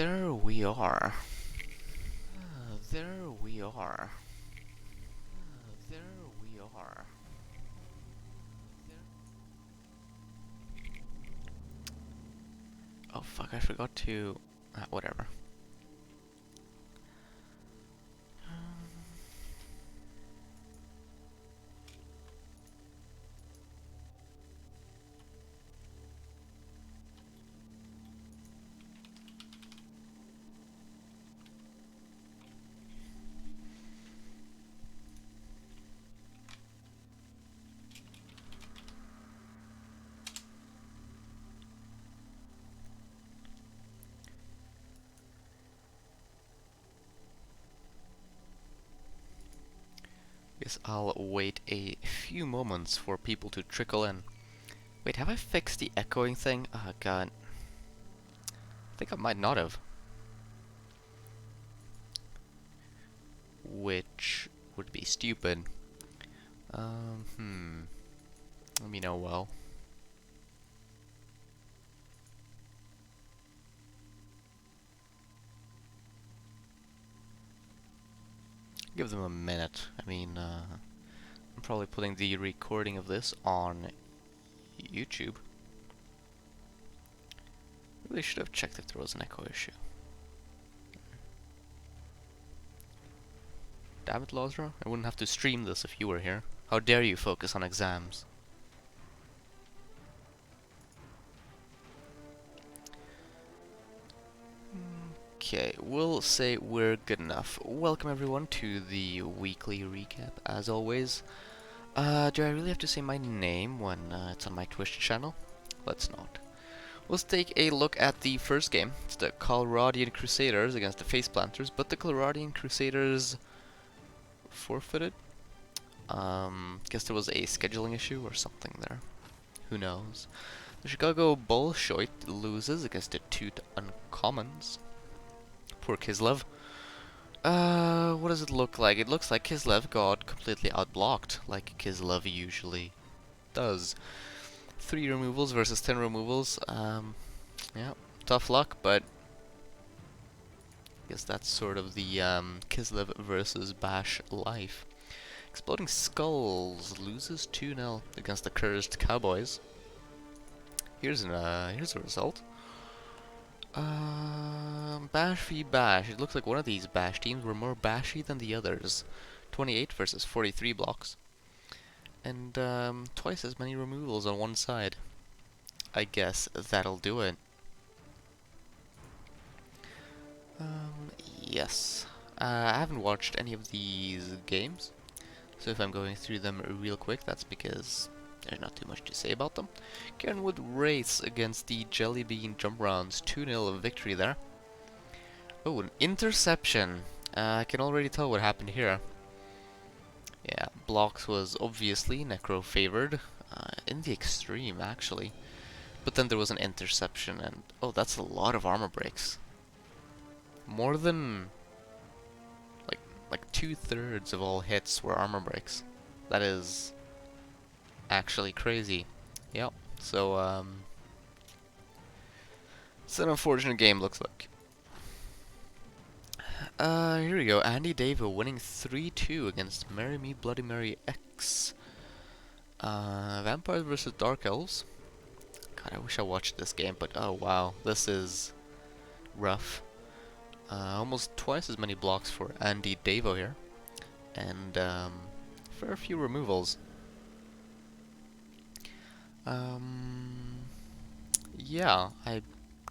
There we are. There we are. There we are. Oh fuck, I forgot to... whatever. Guess I'll wait a few moments for people to trickle in. Wait, have I fixed the echoing thing? Oh god. I think I might not have. Which would be stupid. Let me know well. Give them a minute. I mean, I'm probably putting the recording of this on YouTube. Really should have checked if there was an echo issue. Damn it, Lozra. I wouldn't have to stream this if you were here. How dare you focus on exams? Okay, we'll say we're good enough. Welcome everyone to the weekly recap, as always. Do I really have to say my name when it's on my Twitch channel? Let's not. Let's take a look at the first game. It's the Coloradian Crusaders against the Face Planters, but the Coloradian Crusaders forfeited? Guess there was a scheduling issue or something there. Who knows? The Chicago Bolshoi loses against the Toot Uncommons. Poor Kislev. What does it look like? It looks like Kislev got completely outblocked, like Kislev usually does. 3 removals versus 10 removals. Yeah, tough luck, but I guess that's sort of the Kislev versus Bash life. Exploding Skulls loses 2-0 against the Cursed Cowboys. Here's a result. Bash v Bash. It looks like one of these Bash teams were more bashy than the others. 28 versus 43 blocks. And twice as many removals on one side. I guess that'll do it. Yes. I haven't watched any of these games, so if I'm going through them real quick, that's because there's not too much to say about them. Kernwood race against the Jellybean Jump Rounds. 2-0 victory there. Oh, an interception. I can already tell what happened here. Yeah, blocks was obviously Necro favored, in the extreme actually. But then there was an interception and, oh, that's a lot of armor breaks. More than, like 2/3 of all hits were armor breaks. That is actually crazy. Yep, so, it's an unfortunate game, looks like. Here we go. Andy Davo winning 3-2 against Marry Me Bloody Mary X. Vampires versus Dark Elves. God, I wish I watched this game, but oh wow, this is rough. Almost twice as many blocks for Andy Davo here. And, fair few removals. Yeah, I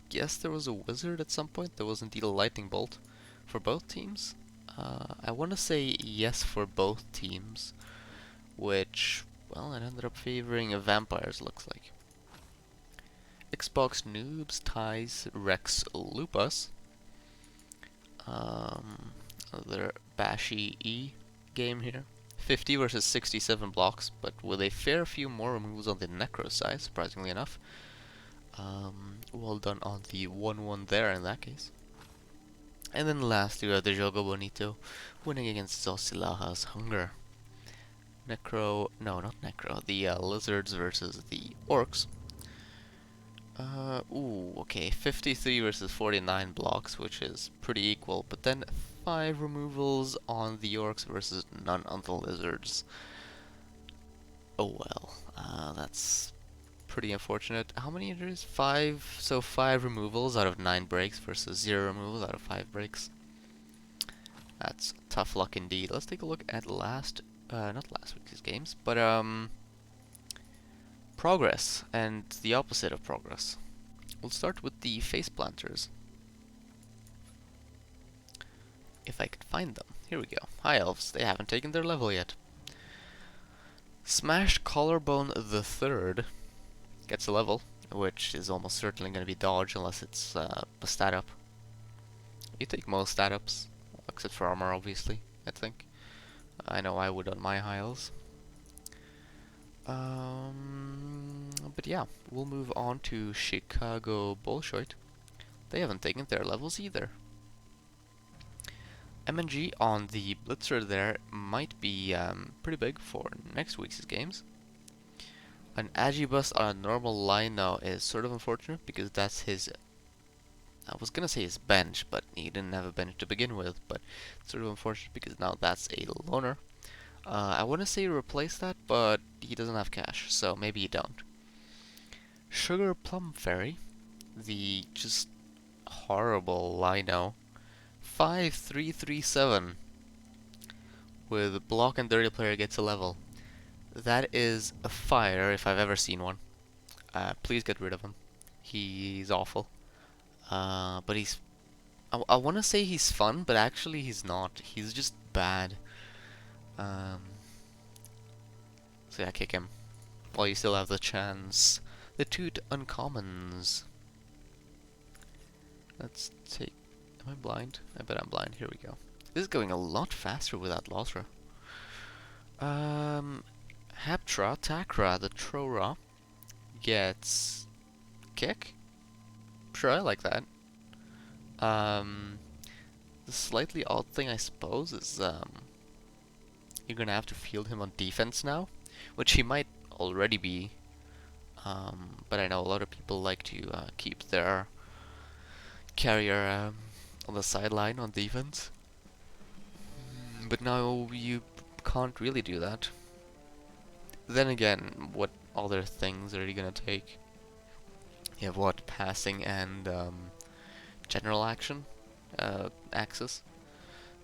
guess there was a wizard at some point. There was indeed a lightning bolt for both teams. I want to say yes for both teams, which, well, it ended up favoring vampires, looks like. Xbox Noobs ties Rex Lupus. Another bashy E game here. 50 versus 67 blocks, but with a fair few more removes on the Necro side, surprisingly enough. Well done on the 1-1 there in that case. And then lastly we have the Jogo Bonito winning against Zosilaha's Hunger. Necro, no, not Necro, the Lizards versus the Orcs. Ooh, okay, 53 versus 49 blocks, which is pretty equal, but then 5 removals on the orcs versus none on the lizards. Oh well, that's pretty unfortunate. How many there is? 5, so 5 removals out of 9 breaks versus 0 removals out of 5 breaks. That's tough luck indeed. Let's take a look at not last week's games, but progress and the opposite of progress. We'll start with the face planters. If I could find them. Here we go. High elves. They haven't taken their level yet. Smashed Collarbone the Third gets a level, which is almost certainly going to be dodge unless it's a stat up. You take most stat ups, except for armor, obviously, I think. I know I would on my high elves. But yeah, we'll move on to Chicago Bolshoi. They haven't taken their levels either. MNG on the Blitzer there might be pretty big for next week's games. An Agibus on a normal line now is sort of unfortunate because that's his, I was gonna say his bench, but he didn't have a bench to begin with, but it's sort of unfortunate because now that's a loner. I wouldn't say replace that, but he doesn't have cash, so maybe you don't. Sugar Plum Fairy, the just horrible Lino, 5337 with block and dirty player gets a level. That is a fire if I've ever seen one. Please get rid of him. He's awful. But I want to say he's fun, but actually he's not. He's just bad. So yeah, kick him while you still have the chance. The two uncommons. Let's take. Am I blind? I bet I'm blind. Here we go. This is going a lot faster without Lothra. Haptra, Takra, the Trora gets kick. Sure, I like that. The slightly odd thing, I suppose, is you're gonna have to field him on defense now, which he might already be. But I know a lot of people like to keep their carrier on the sideline on defense. But now you can't really do that. Then again, what other things are you gonna take? You have what? Passing and general action axis.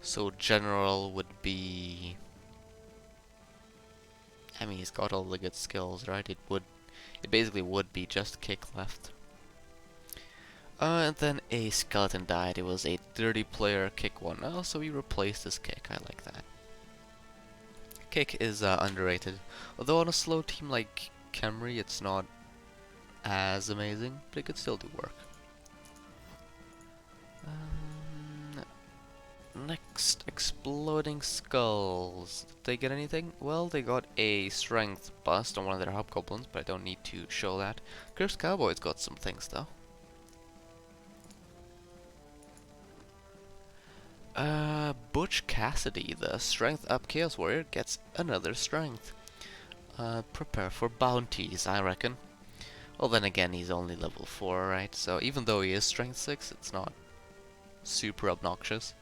So general would be. I mean, he's got all the good skills, right? It basically would be just kick left. And then a skeleton died. It was a dirty player kick one. Oh, so we replaced his kick. I like that. Kick is underrated. Although on a slow team like Camry, it's not as amazing, but it could still do work. Next, Exploding Skulls. Did they get anything? Well, they got a strength bust on one of their hobgoblins, but I don't need to show that. Cursed Cowboys got some things though. Butch Cassidy, the strength up Chaos Warrior, gets another strength. Prepare for bounties, I reckon. Well, then again, he's only level 4, right? So even though he is strength 6, it's not super obnoxious.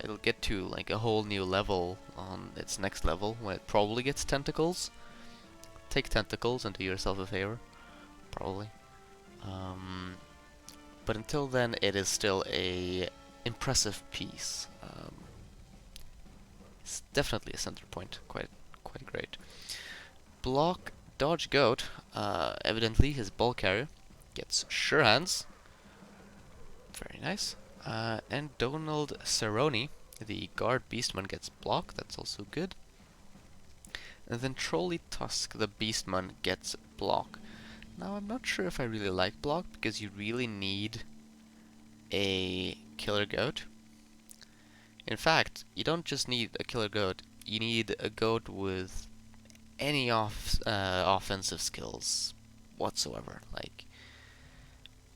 It'll get to like a whole new level on its next level when it probably gets tentacles. Take tentacles and do yourself a favor, probably. But until then, it is still a impressive piece. It's definitely a center point, quite great. Block Dodge Goat, evidently his ball carrier, gets Sure Hands. Very nice. And Donald Cerrone, the guard beastman, gets block. That's also good. And then Trolley Tusk, the beastman, gets block. Now I'm not sure if I really like block because you really need a killer goat. In fact, you don't just need a killer goat. You need a goat with any offensive skills whatsoever. Like,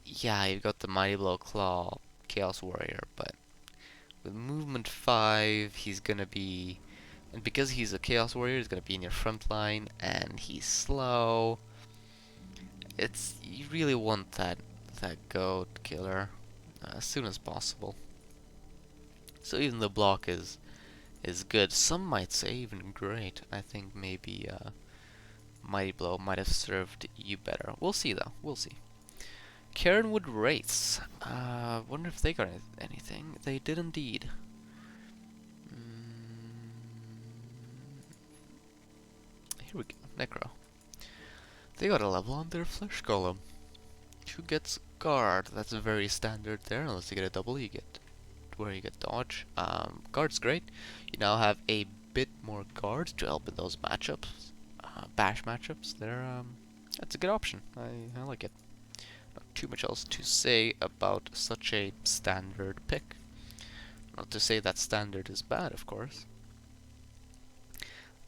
yeah, you've got the Mighty Blow Claw Chaos Warrior, but with movement 5, he's gonna be, and because he's a Chaos Warrior, he's gonna be in your front line, and he's slow. it's you really want that goat killer as soon as possible. So even the block is good. Some might say even great. I think maybe Mighty Blow might have served you better. We'll see though. We'll see. Cairnwood Wraiths. Wonder if they got anything. They did indeed. Here we go. Necro. They got a level on their Flesh Golem. Who gets guard? That's very standard there. Unless you get a double, you get where you get dodge. Guard's great. You now have a bit more guard to help in those matchups. Bash matchups. That's a good option. I like it. Not too much else to say about such a standard pick. Not to say that standard is bad, of course.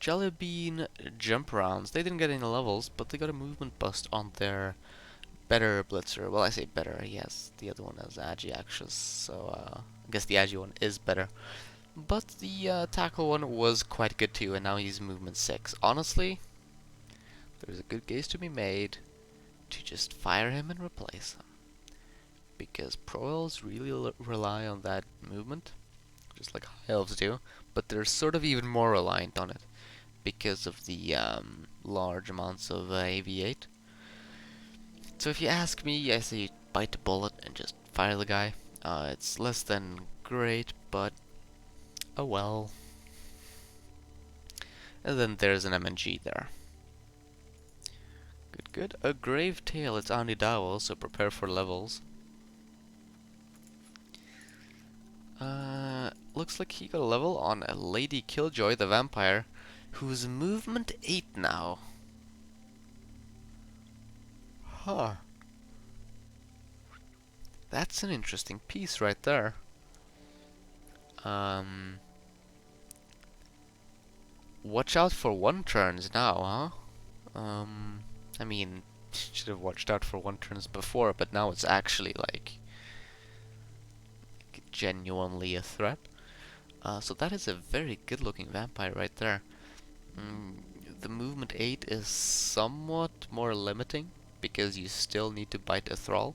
Jellybean jump rounds. They didn't get any levels, but they got a movement bust on their better blitzer. Well, I say better, yes. The other one has Agi-Axis, so I guess the Agi one is better. But the tackle one was quite good too, and now he's movement 6. Honestly, there's a good case to be made to just fire him and replace him. Because Pro Elves really rely on that movement, just like High Elves do, but they're sort of even more reliant on it because of the large amounts of AV8. So if you ask me, I say bite the bullet and just fire the guy. It's less than great, but oh well. And then there's an MNG there. Good, good. A Grave Tail, it's Anidao, so prepare for levels. Looks like he got a level on a Lady Killjoy, the vampire, who's movement 8 now. Huh. That's an interesting piece right there. Watch out for one turns now, huh? I mean, should have watched out for one turns before, but now it's actually like genuinely a threat. So that is a very good-looking vampire right there. The movement 8 is somewhat more limiting because you still need to bite a thrall.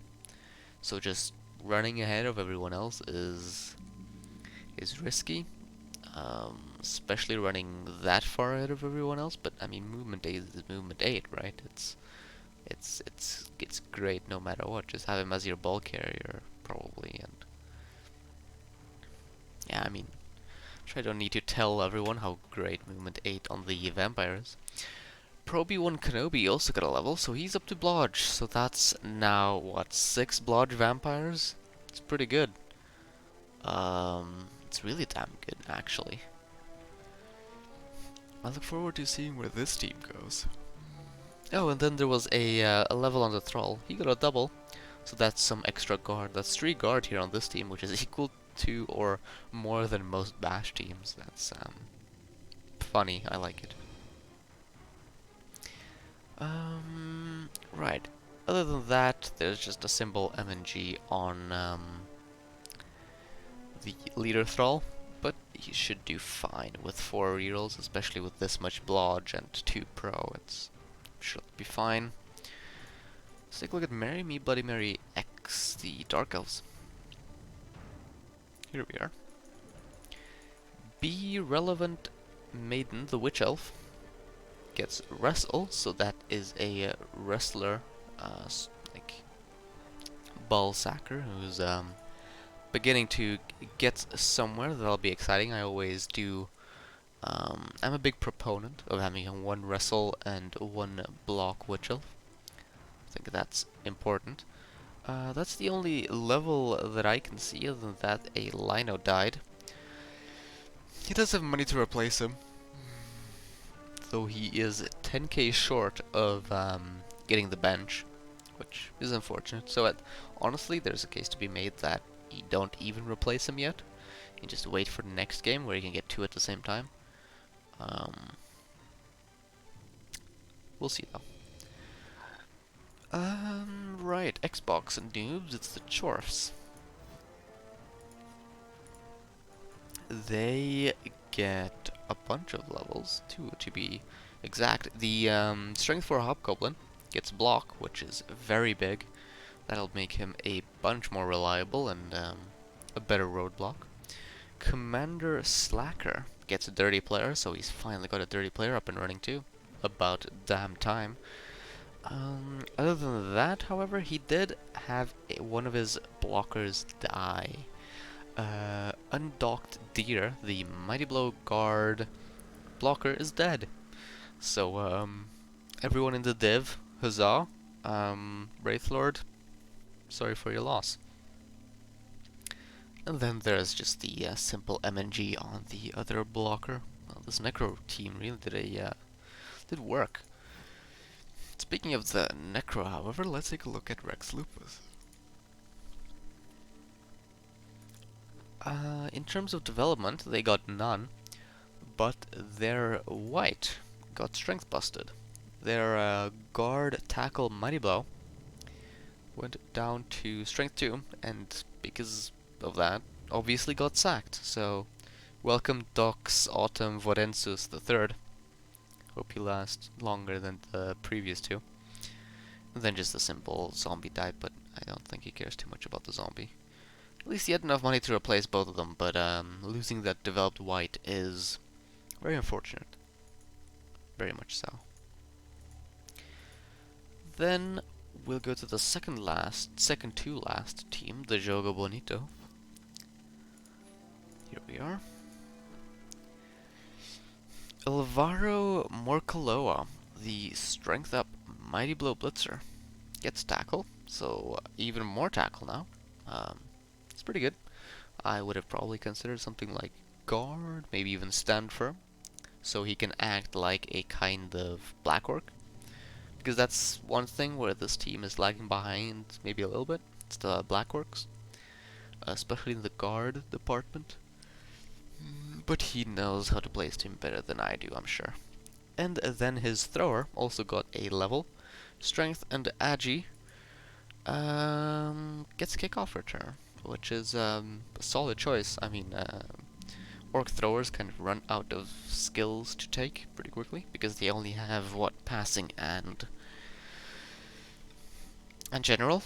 So just running ahead of everyone else is risky, especially running that far ahead of everyone else. But I mean, movement 8 is movement 8, right? It's great no matter what. Just have him as your ball carrier probably, and yeah, I mean, I don't need to tell everyone how great movement 8 on the vampire is. Pro B1 Kenobi also got a level, so he's up to Blodge. So that's now, what, 6 Blodge vampires? It's pretty good. It's really damn good, actually. I look forward to seeing where this team goes. Oh, and then there was a level on the Thrall. He got a double, so that's some extra guard. That's 3 guard here on this team, which is equal to or more than most Bash teams. That's funny. I like it. Right. Other than that, there's just a simple MNG on the leader Thrall, but he should do fine with 4 rerolls, especially with this much Blodge and 2 Pro. It should be fine. Let's take a look at Marry Me Bloody Mary X, the Dark Elves. Here we are. Be Relevant Maiden, the Witch Elf, gets Wrestle, so that is a wrestler, like ball sacker who's beginning to get somewhere. That'll be exciting. I always do. I'm a big proponent of having 1 wrestle and 1 block Witch Elf. I think that's important. That's the only level that I can see. Other than that, a Lino died. He does have money to replace him, though he is 10k short of getting the bench, which is unfortunate. So honestly, there's a case to be made that you don't even replace him yet. You just wait for the next game where you can get 2 at the same time. We'll see though. Right, Xbox and noobs, it's the Chorfs. They get a bunch of levels, 2 to be exact. The Strength 4 Hobgoblin Gets block, which is very big. That'll make him a bunch more reliable and a better roadblock. Commander Slacker gets a dirty player, so he's finally got a dirty player up and running too. About damn time. Other than that, however, he did have one of his blockers die. Undocked Deer, the Mighty Blow Guard blocker, is dead. So, everyone in the div, huzzah. Wraithlord, sorry for your loss. And then there's just the simple MNG on the other blocker. Well, this Necro team really did work. Speaking of the Necro, however, let's take a look at Rex Lupus. In terms of development, they got none, but their white got strength busted. Their guard tackle Mighty Blow went down to strength 2, and because of that, obviously got sacked. So, welcome Dox Autumn Vorensus III. Hope you last longer than the previous two. And then just a simple zombie died, but I don't think he cares too much about the zombie. At least he had enough money to replace both of them, but losing that developed white is very unfortunate. Very much so. Then we'll go to the second to last team, the Jogo Bonito. Here we are. Alvaro Morcaloa, the strength up Mighty Blow Blitzer, gets tackle, so even more tackle now. It's pretty good. I would have probably considered something like guard, maybe even stand firm, so he can act like a kind of black orc. Because that's one thing where this team is lagging behind maybe a little bit. It's the black orcs, especially in the guard department. But he knows how to play his team better than I do, I'm sure. And then his thrower also got a level. Strength and Agi gets kickoff return, which is a solid choice. I mean, orc throwers kind of run out of skills to take pretty quickly because they only have what, passing and general.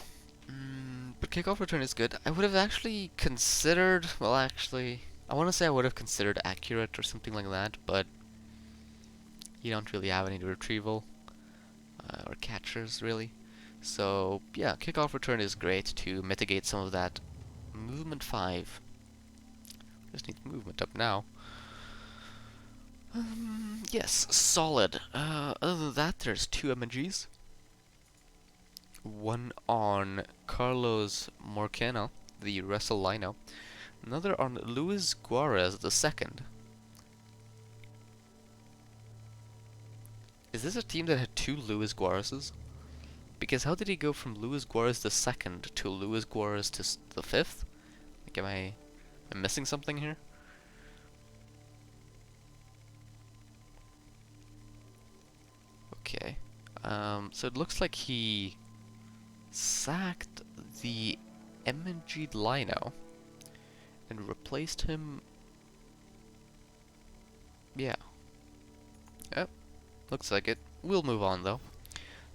But kickoff return is good. I would have actually considered, well, actually, I want to say I would have considered accurate or something like that, but you don't really have any retrieval or catchers really. So yeah, kickoff return is great to mitigate some of that movement 5. Just need movement up now. Yes, solid. Other than that, there's 2 MGs. One on Carlos Morcano, the Wrestle Lino. Another on Luis Guarez the second. Is this a team that had 2 Luis Guarez's? Because how did he go from Luis Guarez the second to Luis Guarez to the 5th? Like, am I missing something here? Okay. So it looks like he sacked the MNG Lino and replaced him. Yeah. Yep. Looks like it. We'll move on though.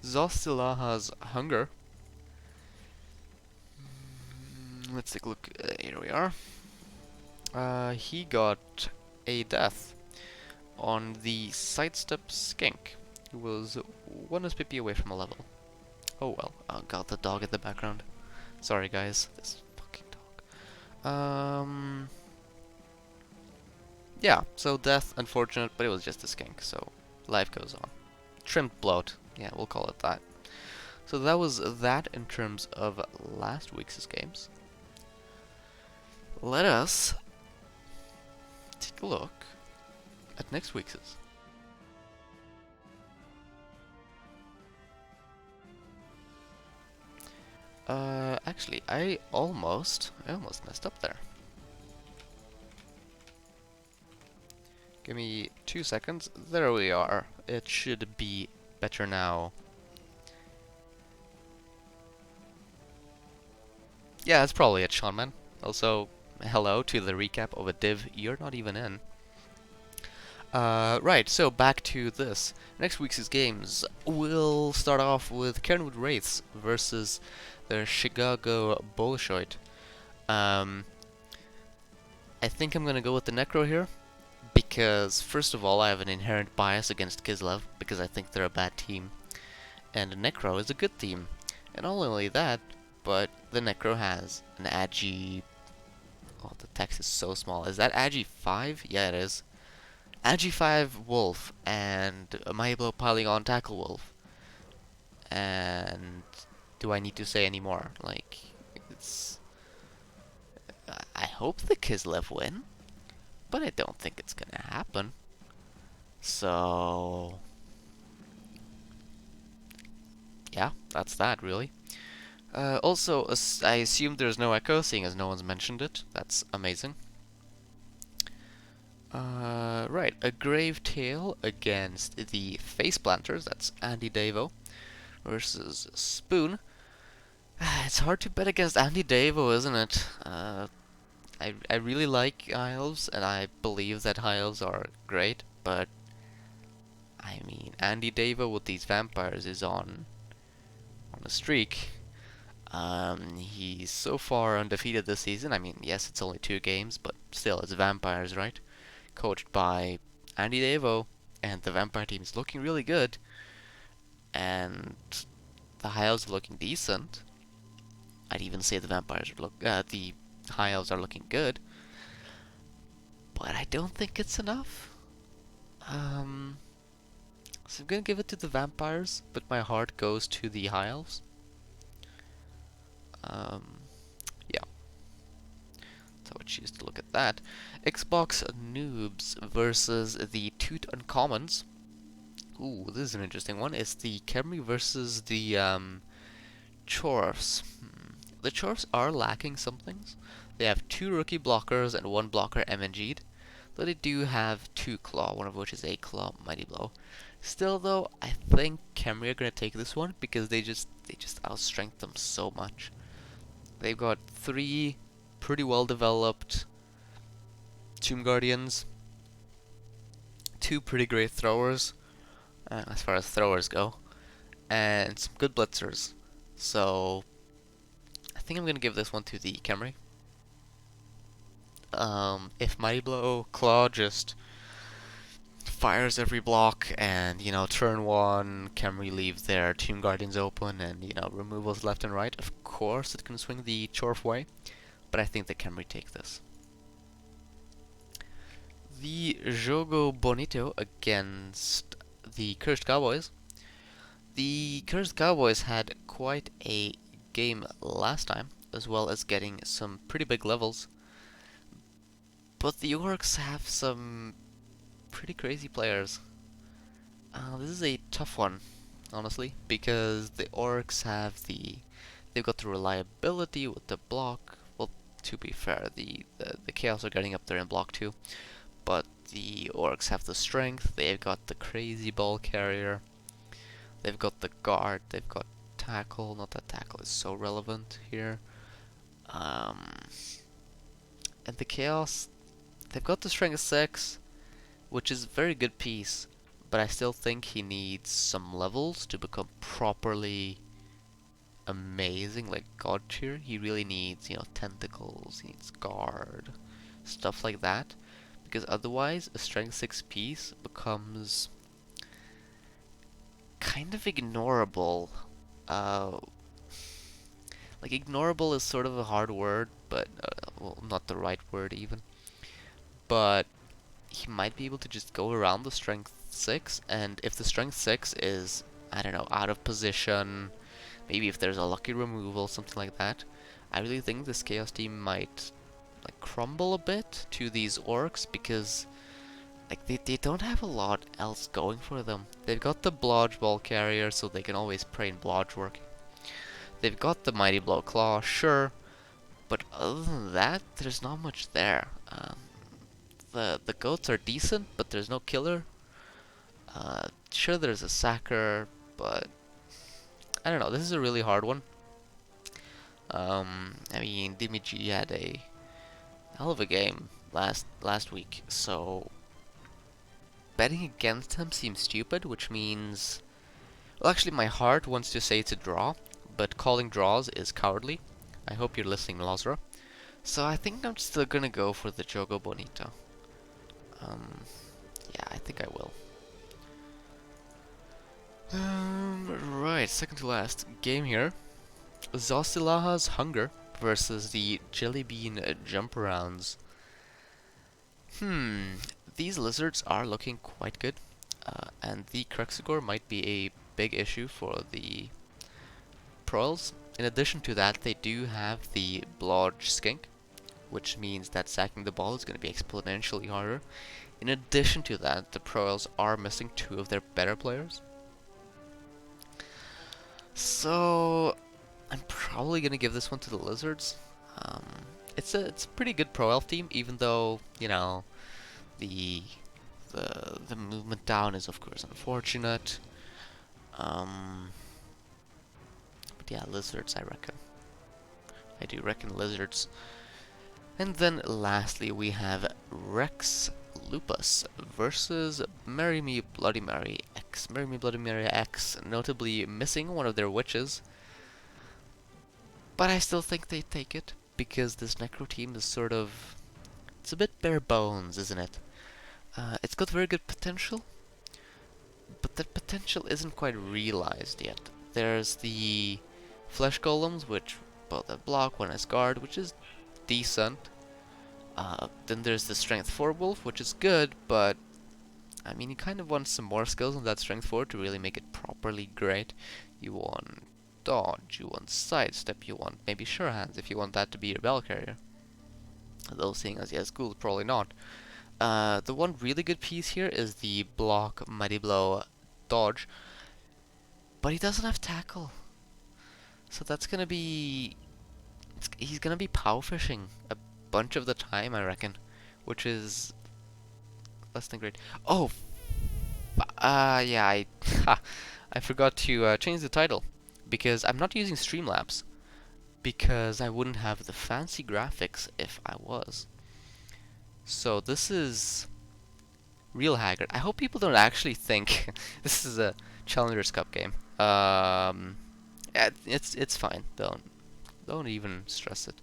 Zostilaha's Hunger. Let's take a look. Here we are. He got a death on the Sidestep Skink, who was 1 SPP away from a level. Oh well. Oh god, the dog in the background. Sorry guys, this fucking dog. Yeah, so death, unfortunate, but it was just a skink, so life goes on. Trimmed bloat, yeah, we'll call it that. So that was that in terms of last week's games. Let us take a look at next week's. Actually, I almost messed up there. Give me 2 seconds. There we are. It should be better now. Yeah, that's probably it, Sean, man. Also, hello to the recap of a div you're not even in. Right, so back to this. Next week's games. We'll start off with Kernwood Wraiths versus the Chicago Bolshoi. Um, I think I'm gonna go with the Necro here, because first of all, I have an inherent bias against Kislev, because I think they're a bad team, and the Necro is a good team. And not only that, but the Necro has an Agi... Oh, the text is so small. Is that Agi 5? Yeah, it is. Agi 5 Wolf and a Mighty Blow Polygon Tackle Wolf. And do I need to say any more? Like, it's... I hope the Kislev win, but I don't think it's gonna happen. So... yeah, that's that, really. Also, I assume there's no echo, seeing as no one's mentioned it. That's amazing. Right, a Grave Tail against the Face Planters, that's Andy Davo, versus Spoon. It's hard to bet against Andy Davo, isn't it? I really like High Elves, and I believe that High Elves are great, but I mean, Andy Davo with these vampires is on a streak. He's so far undefeated this season. I mean, yes, it's only 2 games, but still, it's vampires, right? Coached by Andy Davo, and the vampire team is looking really good, and the High Elves are looking decent. I'd even say the the High Elves are looking good, but I don't think it's enough. So I'm gonna give it to the vampires, but my heart goes to the High Elves. Yeah. So I would choose to look at that. Xbox Noobs versus the Toot Uncommons. Ooh, this is an interesting one. It's the Khemri versus the Chorfs. The Chorfs are lacking some things. They have 2 rookie blockers and 1 blocker MNG'd. Though they do have 2 claw, one of which is a claw mighty blow. Still though, I think Khemri are gonna take this one because they just outstrength them so much. They've got 3 pretty well developed Tomb Guardians, 2 pretty great throwers, as far as throwers go, and some good blitzers. So I think I'm gonna give this one to the Khemri. If Mighty Blow Claw just fires every block, and turn 1, Khemri leave their Tomb Guardians open, and removals left and right, of course it can swing the Chorf way, but I think the Khemri take this. The Jogo Bonito against the Cursed Cowboys. The Cursed Cowboys had quite a game last time, as well as getting some pretty big levels. But the Orcs have some pretty crazy players. This is a tough one, honestly, because the Orcs they've got the reliability with the block. Well, to be fair, the Chaos are getting up there in block too. But the Orcs have the strength, they've got the crazy ball carrier, they've got the guard, they've got tackle. Not that tackle is so relevant here. And the Chaos, they've got the strength 6, which is a very good piece, but I still think he needs some levels to become properly amazing, like God tier. He really needs, tentacles, he needs guard, stuff like that. Because otherwise, a strength 6 piece becomes kind of ignorable. Like, ignorable is sort of a hard word, but, well, not the right word even. But he might be able to just go around the strength 6, and if the strength 6 is, I don't know, out of position, maybe if there's a lucky removal, something like that, I really think this Chaos team might crumble a bit to these Orcs, because they don't have a lot else going for them. They've got the Blodge Ball Carrier, so they can always pray in Blodge work. They've got the Mighty Blow Claw, sure, but other than that, there's not much there. The goats are decent, but there's no killer. Sure, there's a sacker, but I don't know. This is a really hard one. I mean, Dimiji had a hell of a game last week, so betting against him seems stupid, which means... Well, actually, my heart wants to say it's a draw, but calling draws is cowardly. I hope you're listening, Lazara. So I think I'm still gonna go for the Jogo Bonito. Yeah, I think I will. Right, second to last game here. Zosilaha's Hunger versus the Jelly Bean Jump Arounds. These lizards are looking quite good, and the Cruxigore might be a big issue for the Proils. In addition to that, they do have the Blodge Skink, which means that sacking the ball is going to be exponentially harder. In addition to that, the Proils are missing two of their better players. So I'm probably gonna give this one to the Lizards. It's a pretty good Pro Elf team, even though you know the the movement down is of course unfortunate. But yeah, Lizards, I reckon. I do reckon Lizards. And then lastly we have Rex Lupus versus Marry Me Bloody Mary X. Marry Me Bloody Mary X, notably missing one of their witches. But I still think they take it, because this Necro team is sort of... It's a bit bare bones, isn't it? It's got very good potential, but that potential isn't quite realized yet. There's the Flesh Golems, which both have block, one has guard, which is decent. Then there's the Strength 4 Wolf, which is good, but I mean, you kind of want some more skills on that Strength 4 to really make it properly great. You want dodge, you want sidestep, you want maybe sure hands if you want that to be your bell carrier. Though seeing as he has ghouls, probably not. The one really good piece here is the block, mighty blow, dodge, but he doesn't have tackle, so that's gonna be... he's gonna be pow fishing a bunch of the time, I reckon, which is less than great. Oh, yeah, I forgot to change the title, because I'm not using Streamlabs, because I wouldn't have the fancy graphics if I was. So this is Real Haggard. I hope people don't actually think this is a Challengers Cup game. Yeah, it's fine. Don't even stress it.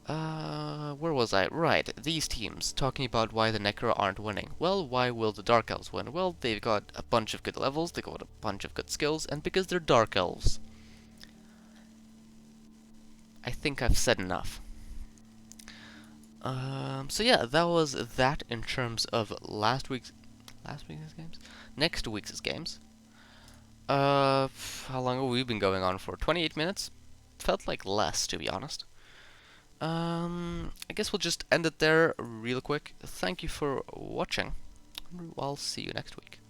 Where was I? Right, these teams, talking about why the Necro aren't winning. Well, why will the Dark Elves win? Well, they've got a bunch of good levels, they've got a bunch of good skills, and because they're Dark Elves. I think I've said enough. So yeah, that was that in terms of last week's games? Next week's games. How long have we been going on for? 28 minutes? Felt like less, to be honest. I guess we'll just end it there real quick. Thank you for watching. I'll see you next week.